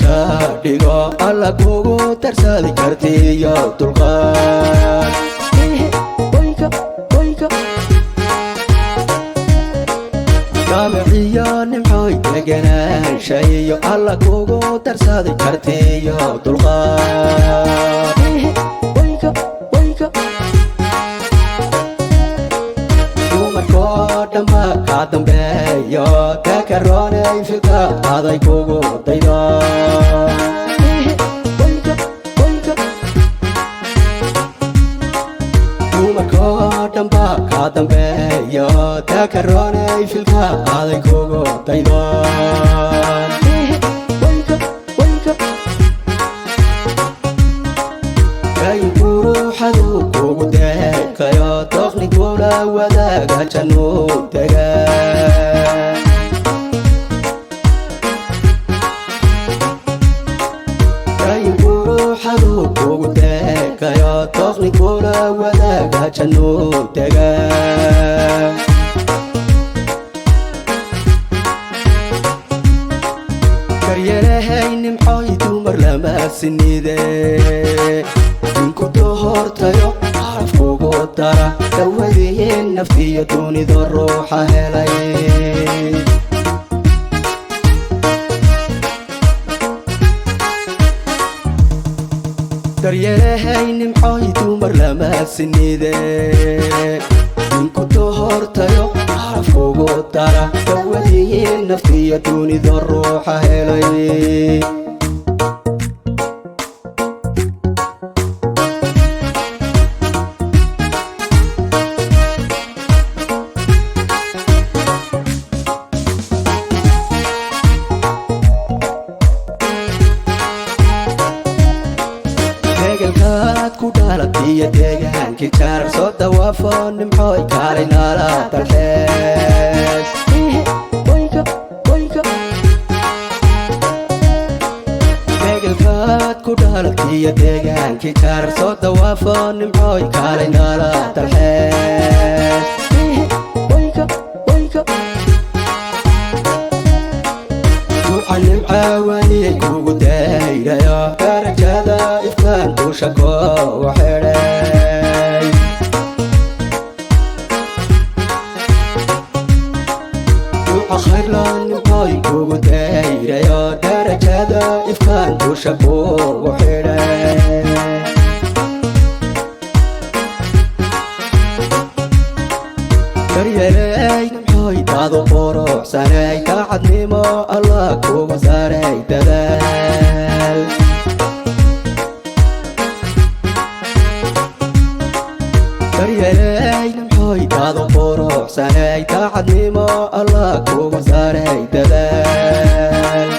Ka dhigo alla kugu tarsadi kartiyo dulqaad daamiciyo nimcooy deganaanshayo alla kugu tarsadi kartiyo dulqaad dumarkoo dhanba kaa dambeeyo dakaroonay filka aday kugu daydo dumarkoo dhanba kaa dambeeyo dakaroonay filka aday kugu daydo ruuxadu kugu deekayo doqniguna wadaaga jannuu taga ruuxadu kugu deekayo doqniguna wadaaga jannuu taga karyarahay nimcooy dumar lama sinide ninku dohortayo xaraf kugu dara dawadiin naftiyo dunido ruuxa helay daryarahay nimcooy dumar lama sinide ninku dohortayo xaraf kugu dara dawadiin naftiyo dunido ruuxa helay ku dhalatiyo deegaankii jaarar soo dawaafo nimcooy kaalay naala dalxees deegalkaad ku dhalatiyo deegaankii jaarar soo dawaafo nimcooy kaalay naala dalxees duuxa nimcaawani kugu dayrayo darajada ifkaan dusha koogu xidhay duuxa khayrlaan nimcooy kugu dayrayo darajada ifkaan dusha koogu xidhay daryelay nimcooy daadu quruxsanay daacadnimo allah kugu saaray dadaal daryelay nimcooy daadu quruxsanay daacadnimo allah kugu saaray dadaal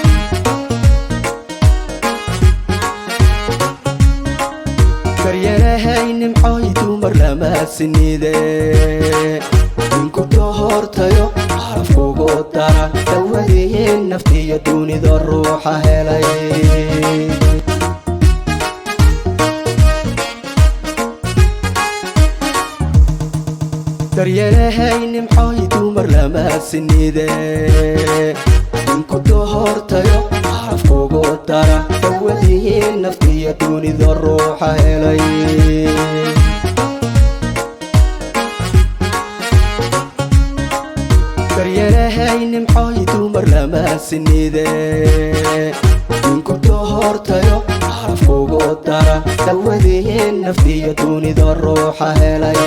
daryelahay nimcooy dumar lama sinide ninku dohortayo xaraf kugu dara dawadiin naftiyo dunido ruuxa helay daryelahay nimcooy dumar lama sinide ninku dohortayo xaraf kugu dara dawadiin naftiyo dunido ruuxa helay daryelahay nimcooy dumar lama sinide ninku dohortayo xaraf kugu dara dawadiin naftiyo dunido ruuxa helay